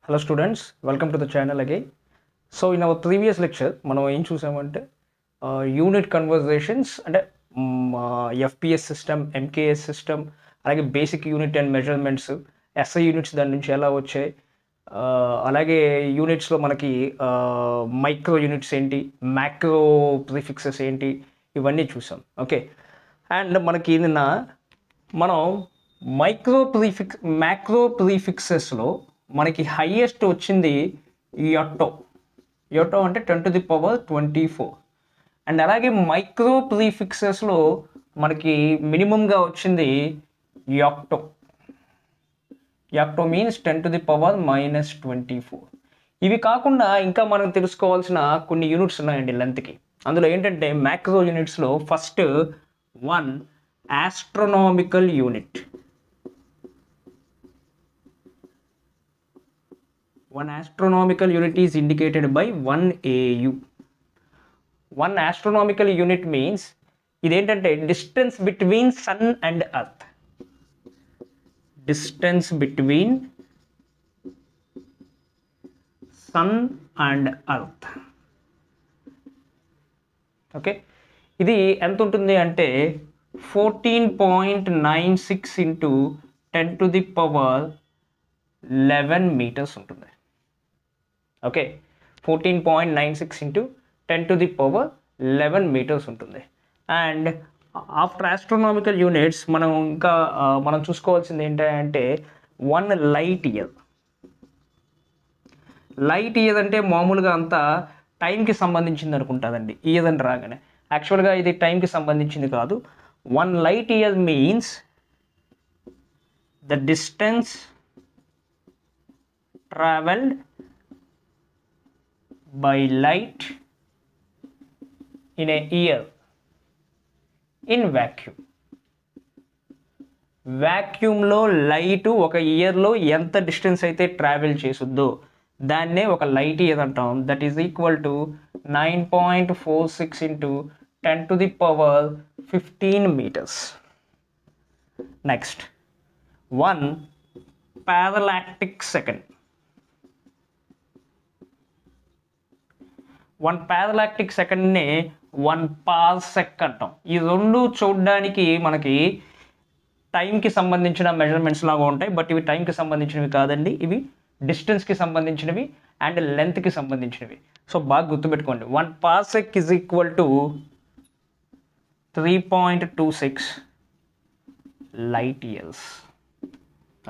Hello students, welcome to the channel again. So in our previous lecture, మనం ఏం చూసామంటే unit conversations అంటే FPS system, MKS system, అలాగే basic unit and measurements, SI units దాని నుంచి ఎలా వచ్చాయి, అలాగే యూనిట్స్లో మనకి మైక్రో యూనిట్స్ ఏంటి, మ్యాక్రో ప్రిఫిక్సెస్ ఏంటి, ఇవన్నీ చూసాం. ఓకే, అండ్ మనకి నిన్న మనం మ్యాక్రో ప్రిఫిక్సెస్లో మనకి హైయెస్ట్ వచ్చింది యొట్టో అంటే 10⁻24. అండ్ అలాగే మైక్రో ప్రిఫిక్సెస్లో మనకి మినిమంగా వచ్చింది యాక్టో మీన్స్ 10⁻⁻24. ఇవి కాకుండా ఇంకా మనం తెలుసుకోవాల్సిన కొన్ని యూనిట్స్ ఉన్నాయండి లెంత్కి. అందులో ఏంటంటే మ్యాక్రో యూనిట్స్లో first one astronomical unit. One astronomical unit is indicated by 1 AU. One astronomical unit means ఇదేంటంటే distance between sun and earth. Distance between sun and earth. Okay, ఇది ఎంత ఉంటుంది అంటే 14.96 into 10⁻11 మీటర్స్ ఉంటుంది. ఓకే, 14.96 into 10⁻11 మీటర్స్ ఉంటుంది. And after astronomical units మనం చూసుకోవాల్సింది ఏంటంటే 1 లైట్ ఇయర్. లైట్ ఇయర్ అంటే మామూలుగా అంతా టైంకి సంబంధించింది అనుకుంటుందండి ఇయర్ అని రాగానే. యాక్చువల్గా ఇది టైంకి సంబంధించింది కాదు. 1 light year means the distance traveled by light in a year in vacuum. వాక్యూమ్లో లైట్ ఒక ఇయర్లో ఎంత డిస్టెన్స్ అయితే ట్రావెల్ చేసుద్దో దాన్నే ఒక లైట్ ఇయర్ అంటాం. That is equal to 9.46 into 10⁻15 metres. Next 1 parallactic second. 1 parallactic సెకండ్ని 1 పార్సెక్ అంటాం. ఈ రెండు చూడడానికి మనకి టైంకి సంబంధించిన మెజర్మెంట్స్ లాగా ఉంటాయి, బట్ ఇవి టైంకి సంబంధించినవి కాదండి. ఇవి డిస్టెన్స్కి సంబంధించినవి అండ్ లెంత్కి సంబంధించినవి. సో బాగా గుర్తుపెట్టుకోండి. 1 parsec is equal to 3.26 light years.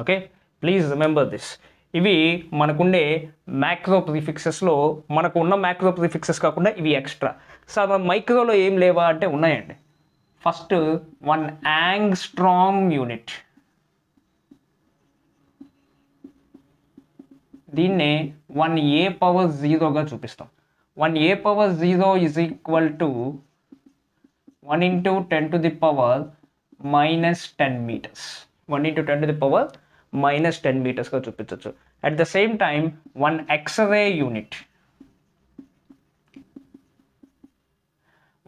Okay, please remember this. ఇవి మనకుండే మ్యాక్రో ప్రిఫిక్సెస్లో మనకు ఉన్న మ్యాక్రో ప్రిఫిక్సెస్ కాకుండా ఇవి ఎక్స్ట్రా. సో మైక్రోలో ఏం లేవా అంటే ఉన్నాయండి. First 1 angstrom unit. దీన్నే 1a⁻0గా చూపిస్తాం. 1a⁻0 is equal to 1 into 10⁻⁻10 metres. 1 into 10⁻⁻10 మీటర్స్గా చూపించవచ్చు. At the same time 1 X-ray unit.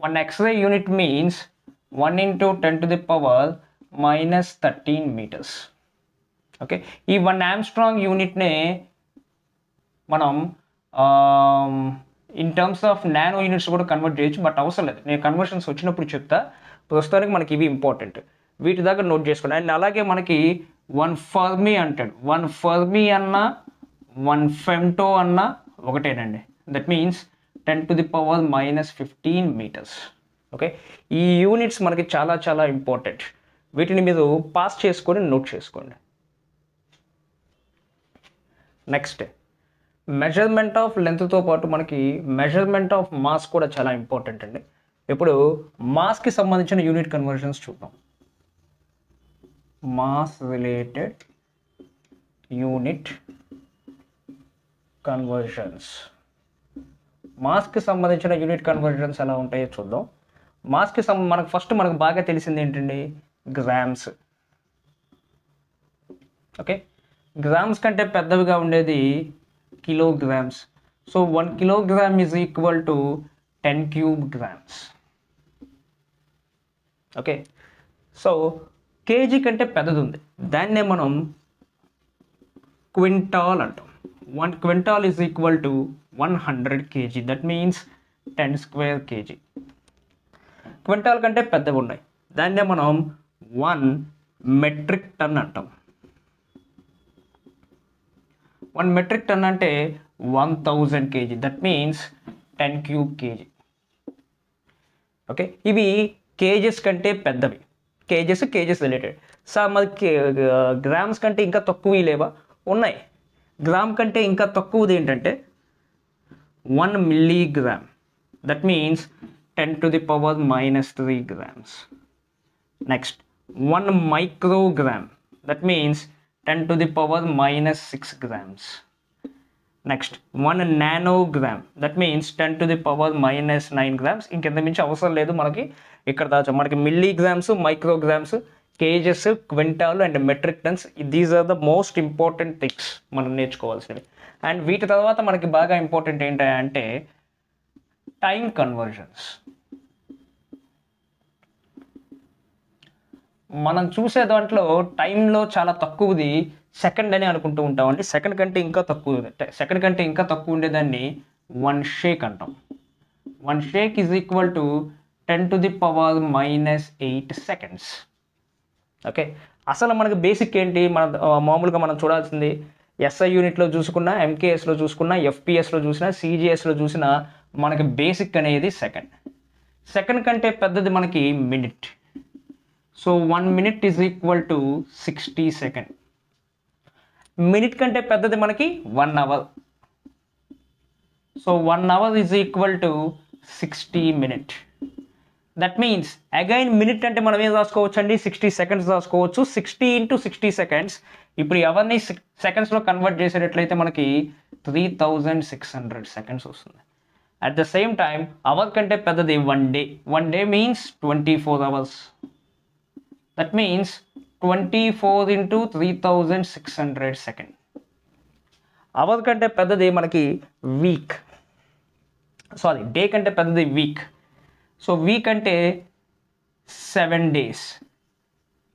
1 X-ray unit means 1 into 10⁻⁻13 metres. Okay, ఈ 1 ఆమ్స్ట్రాంగ్ యూనిట్నే మనం in terms of nano units కూడా కన్వర్ట్ చేయొచ్చు, బట్ అవసరం లేదు. నేను కన్వర్షన్స్ వచ్చినప్పుడు చెప్తా. ప్రస్తుతానికి మనకి ఇవి ఇంపార్టెంట్, వీటి దగ్గర నోట్ చేసుకోండి. అండ్ అలాగే మనకి 1 ఫర్మి అంటాడు. 1 ఫర్మి అన్నా 1 ఫెమ్టో అన్నా ఒకటేనండి. That means 10⁻⁻15 metres. ఓకే, ఈ యూనిట్స్ మనకి చాలా చాలా ఇంపార్టెంట్. వీటిని మీరు పాస్ చేసుకొని నోట్ చేసుకోండి. నెక్స్ట్ మెజర్మెంట్ ఆఫ్ లెంత్తో పాటు మనకి మెజర్మెంట్ ఆఫ్ మాస్ కూడా చాలా ఇంపార్టెంట్ అండి. ఇప్పుడు మాస్కి సంబంధించిన యూనిట్ కన్వర్షన్స్ చూద్దాం. Mass related unit conversions. మాస్కి సంబంధించిన యూనిట్ కన్వర్షన్స్ ఎలా ఉంటాయో చూద్దాం. మాస్కి మనకు బాగా తెలిసింది ఏంటండి, గ్రామ్స్. ఓకే, గ్రామ్స్ కంటే పెద్దవిగా ఉండేది kilograms. So 1 kilogram is equal to 10 cube grams. Okay, so KG కంటే పెద్దది ఉంది, దాన్నే మనం క్వింటాల్ అంటాం. 1 quintal is equal to 100 kg. That means 10 square kg. Quintal కంటే పెద్దగా ఉన్నాయి, దాన్నే మనం 1 మెట్రిక్ టన్ అంటాం. 1 మెట్రిక్ టన్ అంటే 1000 kg. That means 10 cube kg. Okay, ఇవి కేజెస్ కంటే పెద్దవి. Kgs related. సార్ మరి గ్రామ్స్ కంటే ఇంకా తక్కువ లేవా? ఉన్నాయి. గ్రామ్ కంటే ఇంకా తక్కువది ఏంటంటే 1 milligram. That means 10 to the power minus 3 grams. Next, 1 microgram. That means 10 to the power minus 6 grams. Next, 1 nanogram. That means 10 to the power minus 9 grams. ఇంకెంత మించి అవసరం లేదు మనకి. ఇక్కడ దాచా మనకి milligrams, micrograms, kgs, quintal and metric tons. These are the most important things మనం నేర్చుకోవాల్సినవి. అండ్ వీటి తర్వాత మనకి బాగా ఇంపార్టెంట్ ఏంటంటే టైం కన్వర్జన్స్. మనం చూసే దాంట్లో టైంలో చాలా తక్కువది సెకండ్ అని అనుకుంటూ ఉంటామండి. సెకండ్ కంటే ఇంకా తక్కువ ఉండేదాన్ని 1 షేక్ అంటాం. 1 shake is equal to 10 to the power minus 8 seconds. Okay, అసలు మనకి బేసిక్ ఏంటి? మామూలుగా మనం చూడాల్సింది ఎస్ఐ యూనిట్లో చూసుకున్నా, ఎంకేఎస్లో చూసుకున్నా, ఎఫ్పిఎస్లో చూసినా, సిజిఎస్లో చూసినా మనకి బేసిక్ అనేది సెకండ్ కంటే పెద్దది మనకి minute. So 1 minute is equal to 60 seconds. Minute కంటే పెద్దది మనకి 1 hour. So 1 hour is equal to 60 minutes. That means again minute అంటే మనం ఏం రాసుకోవచ్చు అండి? 60 seconds రాసుకోవచ్చు. 60 into 60 seconds. ఇప్పుడు ఎవరిని సెకండ్స్లో కన్వర్ట్ చేసేటట్లయితే మనకి 3600 seconds వస్తుంది. At the same time hour కంటే పెద్దది 1 day. 1 day means 24 hours. That means 24 into 3600 seconds. Hour కంటే పెద్దది మనకి వీక్. డే కంటే పెద్దది వీక్. సో వీక్ అంటే 7 days.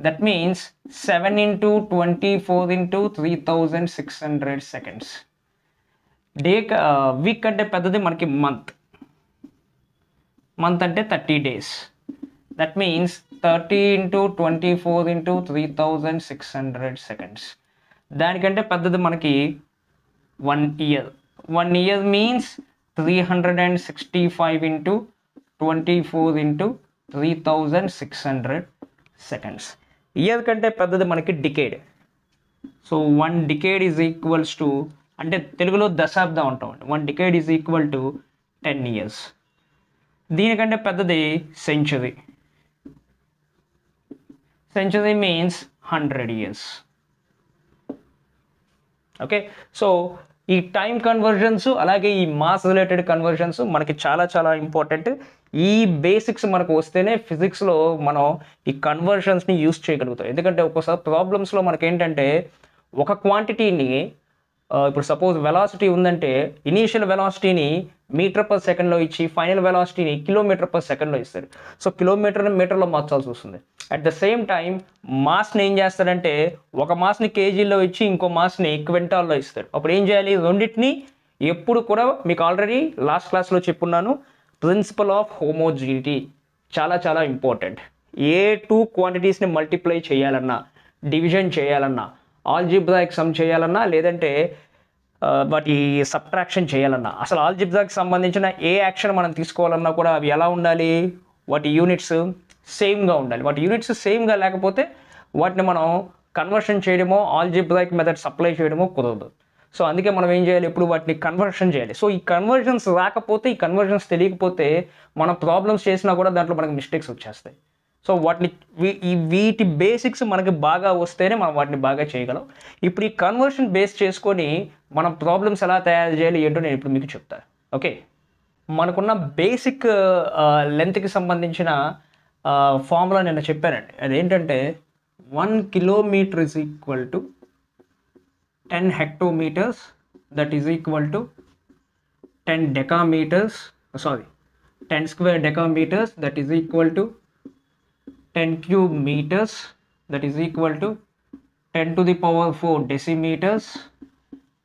That means 7 into 24 into 3600 seconds. Week అంటే పెద్దది మనకి మంత్ అంటే 30 days. That means 30 into 24 into 3600 seconds. దానికంటే పెద్దది మనకి 1 year. 1 year means 365 into 24 into 3600 seconds. Year కంటే పెద్దది మనకి decade. So 1 decade is equals to, అంటే తెలుగులో దశాబ్దం అంటాం. 1 decade is equal to 10 years. దీనికంటే పెద్దది century. Century means 100 years. Okay, so ఈ టైం కన్వర్జన్స్ అలాగే ఈ మాస్ రిలేటెడ్ కన్వర్జన్స్ మనకి చాలా చాలా ఇంపార్టెంట్. ఈ బేసిక్స్ మనకు వస్తేనే ఫిజిక్స్లో మనం ఈ కన్వర్షన్స్ని యూస్ చేయగలుగుతాం. ఎందుకంటే ఒక్కోసారి ప్రాబ్లమ్స్లో మనకి ఏంటంటే ఒక క్వాంటిటీని, ఇప్పుడు సపోజ్ వెలాసిటీ ఉందంటే ఇనీషియల్ వెలాసిటీని మీటర్/సెకండ్లో ఇచ్చి ఫైనల్ వెలాసిటీని km/secondలో ఇస్తారు. సో కిలోమీటర్ని మీటర్లో మార్చాల్సి వస్తుంది. అట్ ద సేమ్ టైం మాస్ని ఏం చేస్తాడంటే ఒక మాస్ని కేజీలో ఇచ్చి ఇంకో మాస్ని క్వింటాల్లో ఇస్తారు. అప్పుడు ఏం చేయాలి? రెండింటిని ఎప్పుడు కూడా మీకు ఆల్రెడీ లాస్ట్ క్లాస్లో చెప్పున్నాను, ప్రిన్సిపల్ ఆఫ్ హోమోజినిటీ చాలా చాలా ఇంపార్టెంట్. ఏ 2 క్వాంటిటీస్ని మల్టిప్లై చేయాలన్నా, డివిజన్ చేయాలన్నా, ఆల్జిబ్రాయిక్ సమ్ చేయాలన్నా, లేదంటే వాటి సబ్ట్రాక్షన్ చేయాలన్నా, అసలు ఆల్జిబ్రాకి సంబంధించిన ఏ యాక్షన్ మనం తీసుకోవాలన్నా కూడా అవి ఎలా ఉండాలి? వాటి యూనిట్స్ సేమ్గా ఉండాలి. వాటి యూనిట్స్ సేమ్గా లేకపోతే వాటిని మనం కన్వర్షన్ చేయడమో, ఆల్జిబ్రాయిక్ మెథడ్స్ అప్లై చేయడమో కుదరదు. సో అందుకే మనం ఏం చేయాలి? ఎప్పుడు వాటిని కన్వర్షన్ చేయాలి. సో ఈ కన్వర్షన్స్ రాకపోతే, ఈ కన్వర్షన్స్ తెలియకపోతే మనం ప్రాబ్లమ్స్ చేసినా కూడా దాంట్లో మనకి మిస్టేక్స్ వచ్చేస్తాయి. సో వీటి బేసిక్స్ మనకి బాగా వస్తేనే మనం వాటిని బాగా చేయగలం. ఇప్పుడు ఈ కన్వర్షన్ బేస్ చేసుకొని మనం ప్రాబ్లమ్స్ ఎలా తయారు చేయాలి ఏంటో నేను ఇప్పుడు మీకు చెప్తాను. ఓకే, మనకున్న బేసిక్ లెంత్కి సంబంధించిన ఫార్ములా నేను చెప్పానండి. అదేంటంటే 1 kilometer is equal to 10 hectometers, that is equal to 10 decameters, 10 square decameters, that is equal to 10 cube meters, that is equal to 10 to the power 4 decimeters,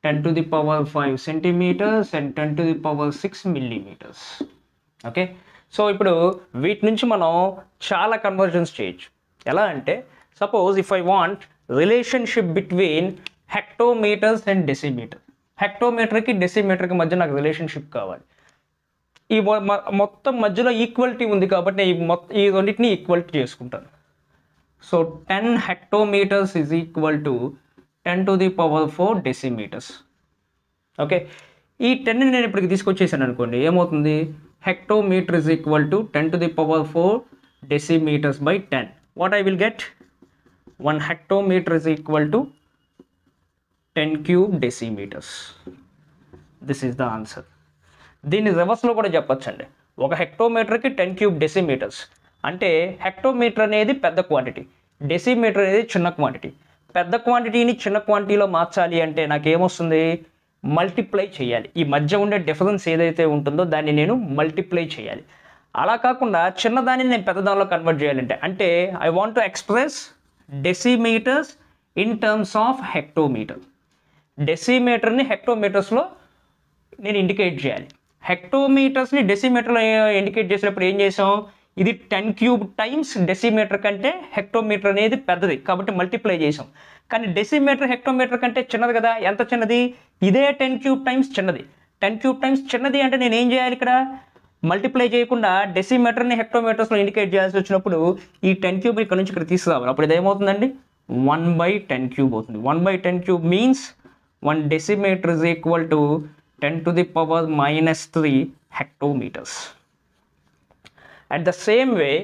10 to the power 5 centimeters and 10 to the power 6 millimeters. Okay, so ఇప్పుడు వీటి నుంచి మనం చాలా conversions చేయొచ్చు. ఎలా అంటే suppose if I want relationship between hectometres and decimetre, హెక్టోమీటర్కి డెసిమీటర్కి మధ్య నాకు రిలేషన్షిప్ కావాలి. ఈ మొత్తం మధ్యలో ఈక్వాలిటీ ఉంది కాబట్టి ఈ రెండింటిని ఈక్వాలిటీ చేసుకుంటాను. So 10 hectometers is equal to 10 to the power 4 decimeters. Okay, ఈ 10ని నేను ఇప్పటికి తీసుకొచ్చేసాను అనుకోండి, ఏమవుతుంది? హెక్టోమీటర్ is equal to 10 to the power 4 decimeters by 10. What I will get? 1 hectometer is equal to 10 cube decimeters. This is the answer. దీన్ని రివర్స్లో కూడా చెప్పొచ్చండి. ఒక హెక్టోమీటర్కి 10 క్యూబ్ డెసిమీటర్స్ అంటే హెక్టోమీటర్ అనేది పెద్ద క్వాంటిటీ, డెసిమీటర్ అనేది చిన్న క్వాంటిటీ. పెద్ద క్వాంటిటీని చిన్న క్వాంటిటీలో మార్చాలి అంటే నాకేమొస్తుంది? మల్టిప్లై చేయాలి. ఈ మధ్య ఉండే డిఫరెన్స్ ఏదైతే ఉంటుందో దాన్ని నేను మల్టిప్లై చేయాలి. అలా కాకుండా చిన్నదాన్ని నేను పెద్దదానిలో కన్వర్ట్ చేయాలంటే, అంటే I want to express decimetres in terms of hectometre. డెసిమీటర్ని హెక్టోమీటర్స్లో నేను ఇండికేట్ చేయాలి. హెక్టోమీటర్స్ని డెసిమీటర్లో ఇండికేట్ చేసినప్పుడు ఏం చేసాం? ఇది 10 క్యూబ్ టైమ్స్ డెసిమీటర్ కంటే హెక్టోమీటర్ అనేది పెద్దది కాబట్టి మల్టిప్లై చేసాం. కానీ డెసిమీటర్ హెక్టోమీటర్ కంటే చిన్నది కదా. ఎంత చిన్నది? ఇదే 10 క్యూబ్ టైమ్స్ చిన్నది. 10 క్యూబ్ టైమ్స్ చిన్నది అంటే నేను ఏం చేయాలి? ఇక్కడ మల్టిప్లై చేయకుండా డెసిమీటర్ని హెక్టోమీటర్స్లో ఇండికేట్ చేయాల్సి వచ్చినప్పుడు ఈ 10 క్యూబ్ ఇక్కడ నుంచి ఇక్కడ తీసుకురావాలి. అప్పుడు ఇదేమవుతుందండి? 1/10 క్యూబ్ అవుతుంది. 1/10 cube means 1 decimeter is equal to 10 to the power minus 3 hectometers. At the same way,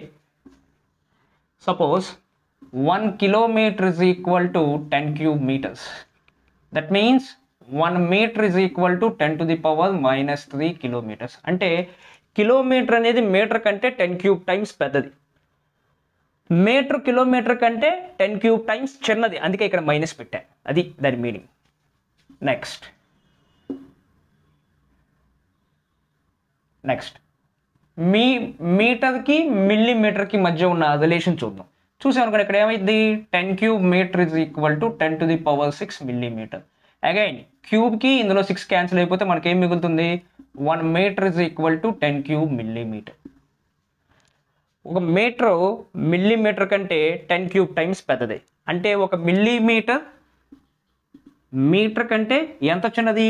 suppose 1 kilometer is equal to 10 cube meters. That means 1 meter is equal to 10 to the power minus 3 kilometers. అంటే kilometre అనేది metre కంటే 10 cube times పెద్దది, metre kilometre కంటే 10 cube times చిన్నది. అందుకే ఇక్కడ minus పెట్టాను. అది దాని మీనింగ్. నెక్స్ట్ మీటర్కి మిల్లీమీటర్కి మధ్య ఉన్న రిలేషన్ చూద్దాం. చూసాం అనుకోండి, ఇక్కడ ఏమైంది? 10 cube metre is equal to 10 to the power 6 millimeter. Again క్యూబ్కి ఇందులో 6 క్యాన్సిల్ అయిపోతే మనకి ఏం మిగులుతుంది? 1 metre is equal to 10 cube millimetre. ఒక మీటర్ మిల్లీమీటర్ కంటే 10 క్యూబ్ టైమ్స్ పెద్దది. అంటే ఒక మిల్లీమీటర్ మీటర్ కంటే ఎంత చిన్నది?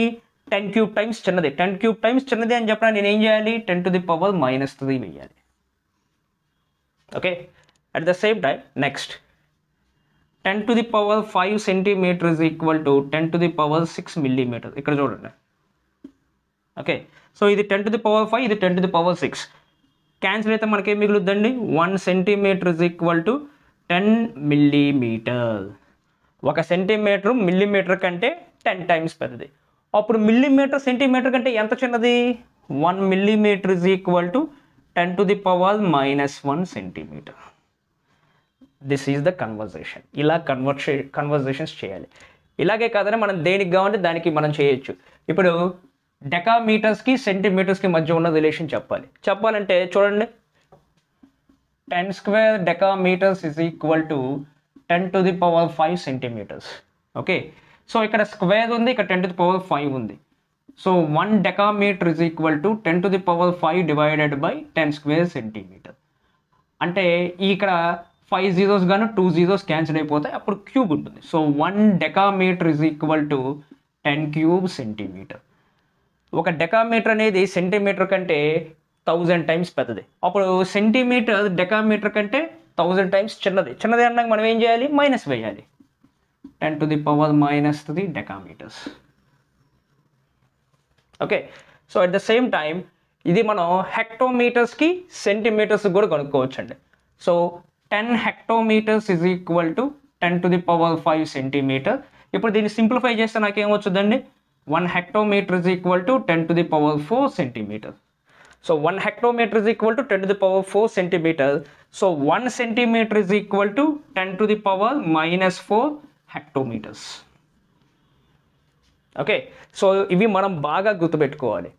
10 క్యూబ్ టైమ్స్ చిన్నది. 10 క్యూబ్ టైమ్స్ చిన్నది అని చెప్పిన నేను ఏం చేయాలి? 10 to the power minus 3 వేయాలి. Okay, at the same time next 10 to the power 5 centimeter is equal to 10 to the power 6 millimeter. ఇక్కడ చూడండి. ఓకే, సో ఇది 10 to the power 5, ఇది 10 to the power 6. క్యాన్సిల్ అయితే మనకేం మిగులుద్దండి? 1 centimeter is equal to 10 millimeter. ఒక centimetre millimetre కంటే 10 times పెద్దది. అప్పుడు మిల్లీమీటర్ సెంటీమీటర్ కంటే ఎంత చిన్నది? 1 millimeter is equal to 10 to the power minus 1 centimeter. This is the conversation. ఇలా కన్వర్జేషన్స్ చేయాలి. ఇలాగే కాదని మనం దేనికి కావాలంటే దానికి మనం చేయొచ్చు. ఇప్పుడు డెకామీటర్స్కి సెంటీమీటర్స్కి మధ్య ఉన్న రిలేషన్ చెప్పాలంటే చూడండి, 10 square decameters is equal to 10 to the power 5 centimeters. Okay, so ఇక్కడ స్క్వేర్ ఉంది, ఇక్కడ 10 to the power 5 ఉంది. So 1 decameter is equal to 10 to the power 5 divided by 10 square centimeter. అంటే ఇక్కడ 5 zeros గాను 2 zeros క్యాన్సిల్ అయిపోతాయి, అప్పుడు క్యూబ్ ఉంటుంది. So 1 decameter is equal to 10 cube centimeter. ఒక డెకామీటర్ అనేది సెంటీమీటర్ కంటే 1000 టైమ్స్ పెద్దది. అప్పుడు సెంటీమీటర్ డెకామీటర్ కంటే 1000 టైమ్స్ చిన్నది అన్నాక మనం ఏం చేయాలి? మైనస్ వేయాలి. 10 to the power minus 3 decameters. Okay, so at the same time ఇది మనం హెక్టోమీటర్స్కి సెంటీమీటర్స్ కూడా కనుక్కోవచ్చు అండి. So 10 hectometers is equal to 10 to the power 5 centimeter. ఇప్పుడు దీన్ని సింప్లిఫై చేస్తే నాకేమొచ్చుదండి? 1 hectometer is equal to 10 to the power 4 centimeter. So 1 hectometer is equal to 10 to the power 4 centimeter. So 1 centimeter is equal to 10 to the power minus 4 hectometers. Okay, so ఇవి మనం బాగా గుర్తుపెట్టుకోవాలి.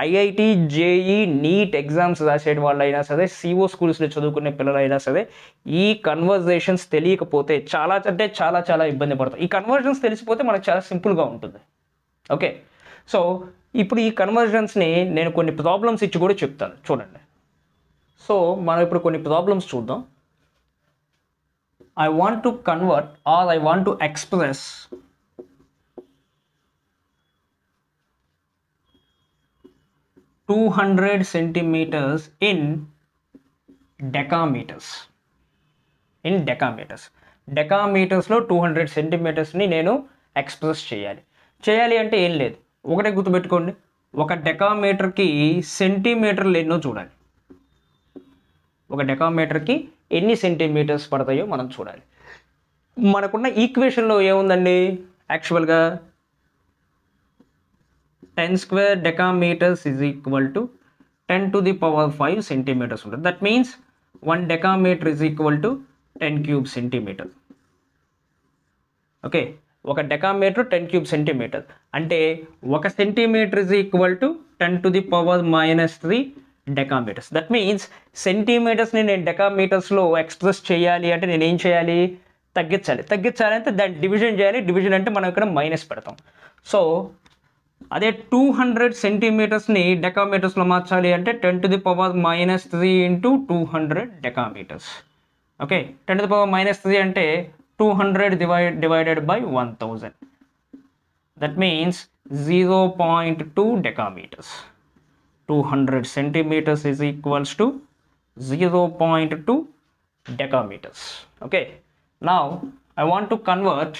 IIT, JEE, NEET exams రాసే వాళ్ళైనా సరే, CO స్కూల్స్లో చదువుకునే పిల్లలైనా సరే ఈ కన్వర్జేషన్స్ తెలియకపోతే చాలా అంటే చాలా ఇబ్బంది పడతాం. ఈ కన్వర్జన్స్ తెలిసిపోతే మనకు చాలా సింపుల్గా ఉంటుంది. ఓకే, సో ఇప్పుడు ఈ కన్వర్జన్స్ని నేను కొన్ని ప్రాబ్లమ్స్ ఇచ్చి కూడా చెప్తాను చూడండి. సో మనం ఇప్పుడు కొన్ని ప్రాబ్లమ్స్ చూద్దాం. I want to convert or I want to express $200 centimeters in decameters. డెకామీటర్స్లో 200 సెంటీమీటర్స్ని నేను ఎక్స్ప్రెస్ చేయాలి అంటే ఏం లేదు, ఒకటే గుర్తుపెట్టుకోండి, ఒక డెకామీటర్కి సెంటీమీటర్లు ఎన్నో చూడాలి. ఒక డెకామీటర్కి ఎన్ని సెంటీమీటర్స్ పడతాయో మనం చూడాలి. మనకున్న ఈక్వేషన్లో ఏముందండి, యాక్చువల్గా 10 square decametres is equal to 10 to the power 5 centimetres ఉంటుంది. That means 1 decametre is equal to 10 cube centimetre. Okay, ఒక డెకామీటర్ 10 cube సెంటీమీటర్ అంటే 1 centimetre is equal to 10 to the power -3 decametres. That means సెంటీమీటర్స్ని నేను డెకామీటర్స్లో express చేయాలి అంటే నేను ఏం చేయాలి, తగ్గించాలి అంటే దాన్ని డివిజన్ చేయాలి. డివిజన్ అంటే మనం ఇక్కడ మైనస్ పెడతాం. సో అదే 200 సెంటీమీటర్స్ని డెకామీటర్స్లో మార్చాలి అంటే 10 to the power -3 into 200 decametres. Okay, 10 to the power -3 అంటే 200 divided by 1000. That means 0.2 decametres. 200 centimeters is equals to 0.2 decameters. Okay, now I want to convert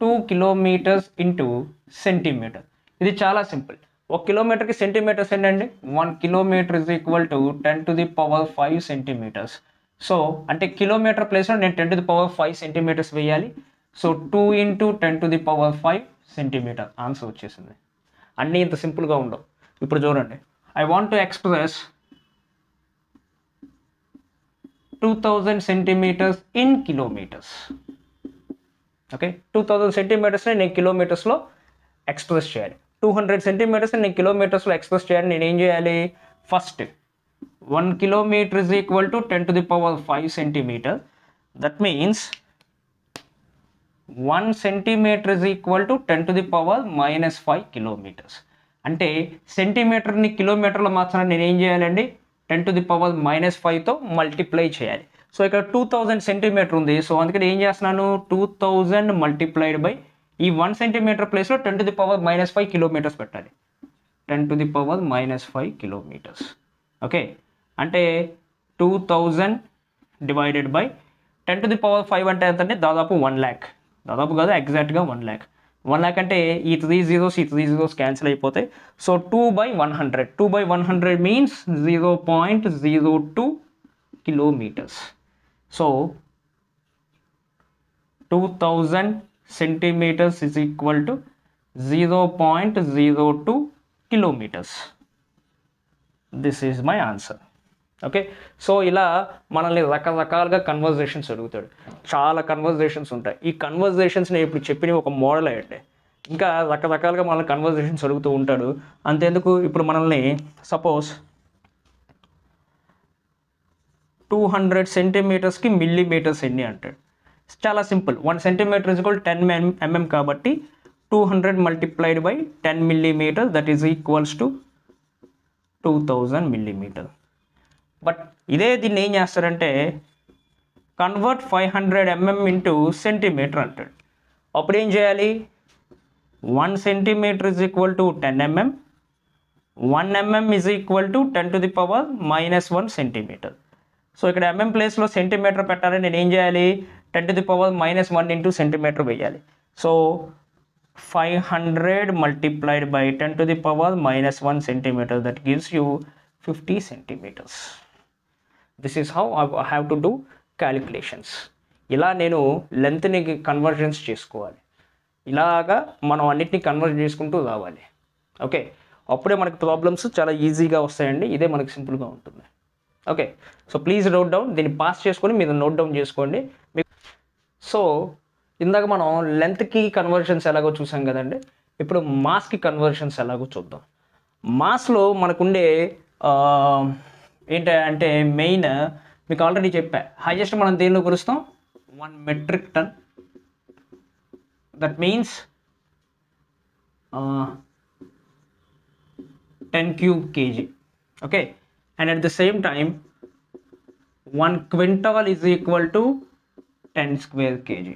two kilometers into centimeter. ఇది చాలా simple. 1 కిలోమీటర్కి centimetres ఏంటండి, 1 kilometer is equal to 10 to the power 5 centimeters. So అంటే kilometre ప్లేస్లో నేను 10 to the power 5 centimetres వేయాలి. So 2 into 10 to the power 5 centimetre answer వచ్చేసింది. అన్నీ ఇంత సింపుల్గా ఉండవు. ఇప్పుడు చూడండి, I want to express 2000 centimetres in kilometres. Okay, 2000 సెంటీమీటర్స్ని నేను కిలోమీటర్స్లో ఎక్స్ప్రెస్ చేయాలి. 200 సెంటీమీటర్స్ని నేను కిలోమీటర్స్లో ఎక్స్ప్రెస్ చేయాలి. నేను ఏం చేయాలి, first 1 kilometer is equal to 10 to the power 5 centimeter. That means 1 centimeter is equal to 10 to the power -5 kilometers. అంటే సెంటీమీటర్ని కిలోమీటర్లో మార్చాలని నేను ఏం చేయాలండి, 10 to the power -5తో మల్టిప్లై చేయాలి. సో ఇక్కడ 2000 సెంటీమీటర్ ఉంది. సో అందుకని ఏం చేస్తున్నాను, 2000 మల్టిప్లైడ్ బై ఈ 1 సెంటీమీటర్ ప్లేస్లో 10 to the power -5 కిలోమీటర్స్ పెట్టాలి. 10 to the power -5 kilometres. Okay, అంటే 2000 divided by 10 to the power 5 అంటే ఎంత, దాదాపు 1 lakh. దాదాపు కాదు, ఎగ్జాక్ట్గా 1 lakh. 1 lakh అంటే ఈ 3 zeros క్యాన్సిల్ అయిపోతాయి. So 2/100 means 0.02 kilometres. So 2000 centimetres is equal to 0.02 kilometers. This is my answer. Okay, so ఇలా మనల్ని రకరకాలుగా కన్వర్జేషన్స్ అడుగుతాడు. చాలా కన్వర్జేషన్స్ ఉంటాయి. ఈ కన్వర్జేషన్స్ నేను ఇప్పుడు చెప్పిన ఒక మోడల్ అయ్యండి. ఇంకా రకరకాలుగా మనల్ని కన్వర్జేషన్స్ అడుగుతూ ఉంటాడు. అంతేందుకు, ఇప్పుడు మనల్ని సపోజ్ 200 సెంటీమీటర్స్కి మిల్లీమీటర్స్ ఎన్ని అంటాడు. చాలా simple, 1 centimetre is equal 10 mm కాబట్టి 200 multiplied by 10 millimeters that is equals to 2000 millimeters. But ఇదే దీన్ని ఏం చేస్తారంటే కన్వర్ట్ 500 mm ఇంటూ సెంటీమీటర్ అంటాడు. అప్పుడు ఏం చేయాలి, 1 centimetre is equal to 10 mm, 1 mm is equal to 10 to the power -1 centimetre. So ఇక్కడ mm ప్లేస్లో సెంటీమీటర్ పెట్టాలని నేను ఏం చేయాలి, 10 to the power -1 into centimetre వేయాలి. So 500 multiplied by 10 to the power -1 centimeter, that gives you 50 centimeters. This is how I have to do calculations. ఇలా నేను లెంత్ని conversions చేసుకోవాలి. ఇలాగా మనం అన్నిటిని కన్వర్ట్ చేసుకుంటూ రావాలి. ఓకే, అప్పుడే మనకి ప్రాబ్లమ్స్ చాలా ఈజీగా వస్తాయండి. ఇదే మనకి సింపుల్గా ఉంటుంది. Okay, so please note down, దీన్ని పాస్ చేసుకొని మీరు నోట్ డౌన్ చేసుకోండి. సో ఇందాక మనం లెంత్కి కన్వర్షన్స్ ఎలాగో చూసాం కదండి. ఇప్పుడు మాస్కి కన్వర్షన్స్ ఎలాగో చూద్దాం. మాస్లో మనకుండే ఏంటంటే మెయిన్ మీకు ఆల్రెడీ చెప్పా, హైయెస్ట్ మనం దేనిలో కొలుస్తాం, 1 metric ton, that means 10 cube kg. Okay, and at the same time 1 quintal is equal to 10 square kg.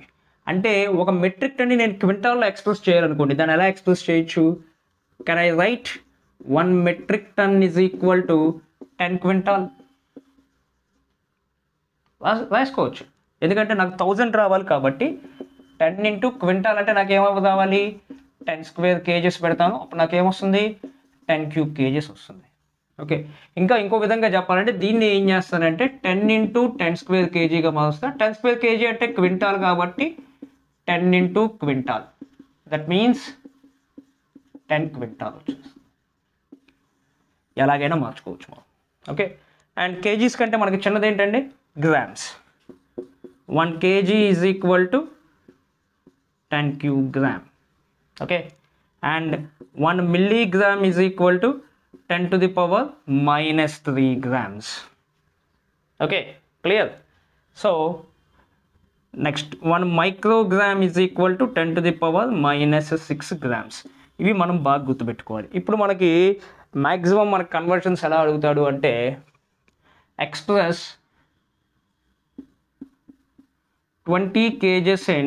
అంటే ఒక మెట్రిక్ టన్ని నేను క్వింటాల్లో ఎక్స్ప్రెస్ చేయాలనుకోండి, దాన్ని ఎలా ఎక్స్ప్రెస్ చేయొచ్చు? Can I write 1 metric ton is equal to 10 quintal? రాసుకోవచ్చు, ఎందుకంటే నాకు 1000 రావాలి కాబట్టి 10 ఇంటూ క్వింటాల్ అంటే నాకు ఏమవుతుంది రావాలి? 10 స్క్వేర్ కేజెస్ పెడతాను, అప్పుడు నాకు ఏమొస్తుంది? 10 క్యూబ్ కేజెస్ వస్తుంది. ఓకే, ఇంకా ఇంకో విధంగా చెప్పాలంటే దీన్ని ఏం చేస్తానంటే 10 ఇంటూ 10 స్క్వేర్ కేజీగా మారుస్తాను. 10 స్క్వేర్ కేజీ అంటే క్వింటాల్ కాబట్టి 10 into quintal, that means 10 quintal వచ్చేస్తుంది. ఎలాగైనా మార్చుకోవచ్చు మనం. ఓకే, అండ్ కేజీస్ కంటే మనకి చిన్నది ఏంటండి? Grams. 1 kg is equal to 10 cube gram. Okay, and 1 milligram is equal to 10 to the power minus 3 grams. Okay, clear? So next 1 microgram is equal to 10 to the power minus 6 grams. ఇవి మనం బాగా గుర్తుపెట్టుకోవాలి. ఇప్పుడు మనకి maximum మన conversions ఎలా అడుగుతాడు అంటే ఎక్స్ప్రెస్ 20 kgs in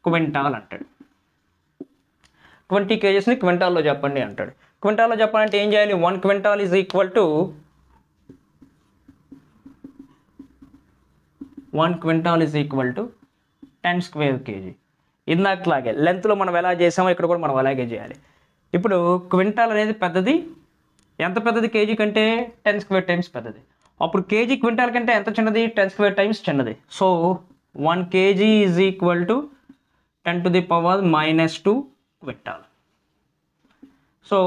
క్వింటాల్ అంటాడు. 20 kgsని క్వింటాల్లో చెప్పండి అంటాడు. క్వింటాల్లో చెప్పాలంటే ఏం చేయాలి? 1 quintal is equal to 10 square KG. ఇందాకలాగే లెంత్లో మనం ఎలా చేసామో ఇక్కడ కూడా మనం అలాగే చేయాలి. ఇప్పుడు క్వింటాల్ అనేది పెద్దది, ఎంత పెద్దది? కేజీ కంటే 10 స్క్వేర్ టైమ్స్ పెద్దది. అప్పుడు కేజీ క్వింటాల్ కంటే ఎంత చిన్నది? 10 స్క్వేర్ టైమ్స్ చిన్నది. So 1 kg is equal to 10 to the power minus 2 quintal. So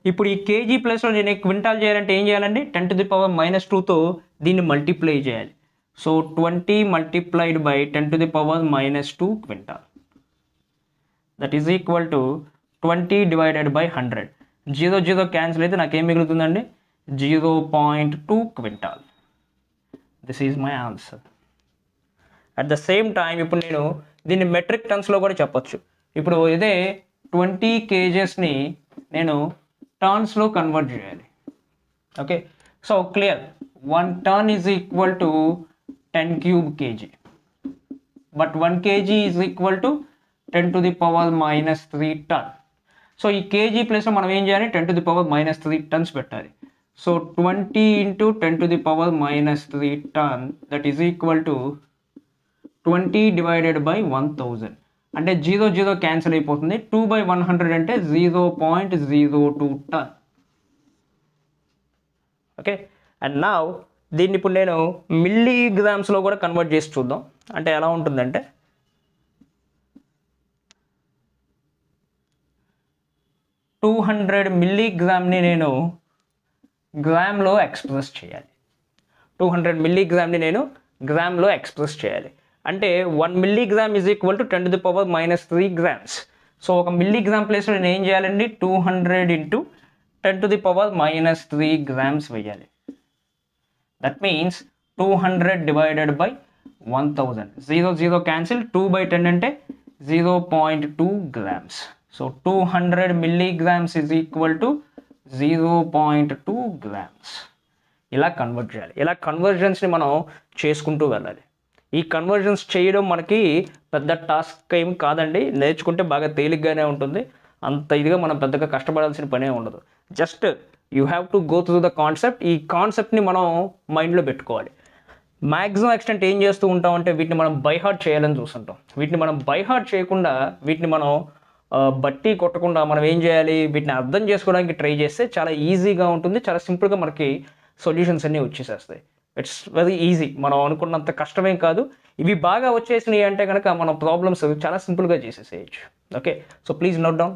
ఇప్పుడు ఈ కేజీ ప్లస్లో నేను క్వింటాల్ చేయాలంటే ఏం చేయాలండి? 10 to the power minus 2తో దీన్ని మల్టిప్లై చేయాలి. So 20 multiplied by 10 to the power minus 2 quintal, that is equal to 20 divided by 100. 0 cancel అయితే నాకేం మిగులుతుందండి? 0.2 quintal. This is my answer. At the same time ఇప్పుడు నేను దీన్ని మెట్రిక్ టన్స్లో కూడా చెప్పొచ్చు. ఇప్పుడు ఇదే 20 kgsని నేను టర్న్స్లో కన్వర్ట్ చేయాలి. Okay, so clear. 1 ton is equal to 10 cube KG, but 1 kg is equal to 10 to the power minus 3 ton. So ఈ కేజీ ప్లేస్లో మనం ఏం చేయాలి? 10 to the power minus 3 tons పెట్టాలి. So 20 into 10 to the power minus 3 ton, that is equal to 20 divided by 1000. అంటే 0 cancel అయిపోతుంది. 2/100 అంటే 0.02 ton. Okay, and now దీన్ని ఇప్పుడు నేను మిల్లీగ్రామ్స్లో కూడా కన్వర్ట్ చేసి చూద్దాం. అంటే ఎలా ఉంటుందంటే 200 మిల్లీగ్రామ్ని నేను గ్రామ్లో ఎక్స్ప్రెస్ చేయాలి. 200 మిల్లీగ్రామ్ని నేను గ్రామ్లో ఎక్స్ప్రెస్ చేయాలి. అంటే 1 milligram is equal to 10 to the power minus 3 grams. So ఒక మిల్లీగ్రామ్ ప్లేస్లో నేను ఏం చేయాలండి? 200 into 10 to the power minus 3 grams వేయాలి. That means 200 divided by 1000. 0 cancel. 2/10 అంటే 0.2 grams. So 200 milligrams is equal to 0.2 grams. ఇలా కన్వర్ట్ చేయాలి. ఇలా కన్వర్జన్స్ని మనం చేసుకుంటూ వెళ్ళాలి. ఈ కన్వర్జన్స్ చేయడం మనకి పెద్ద టాస్క్ ఏం కాదండి, నేర్చుకుంటే బాగా తేలిగ్గానే ఉంటుంది. అంత ఇదిగా మనం పెద్దగా కష్టపడాల్సిన పనే ఉండదు. Just you have to go through the concept. ఈ కాన్సెప్ట్ని మనం మైండ్లో పెట్టుకోవాలి. మ్యాక్సిమం ఎక్స్టెంట్ ఏం చేస్తూ ఉంటామంటే వీటిని మనం బై హార్ట్ చేయాలని చూస్తుంటాం. వీటిని మనం బై హార్ట్ చేయకుండా, వీటిని మనం బట్టి కొట్టకుండా మనం ఏం చేయాలి? వీటిని అర్థం చేసుకోవడానికి ట్రై చేస్తే చాలా ఈజీగా ఉంటుంది. చాలా సింపుల్గా మనకి సొల్యూషన్స్ అన్నీ వచ్చేసేస్తాయి. It's very easy. మనం అనుకున్నంత కష్టమేం కాదు. ఇవి బాగా వచ్చేసినాయి అంటే కనుక మనం ప్రాబ్లమ్స్ చాలా సింపుల్గా చేసేసేయచ్చు. Okay, so please note down.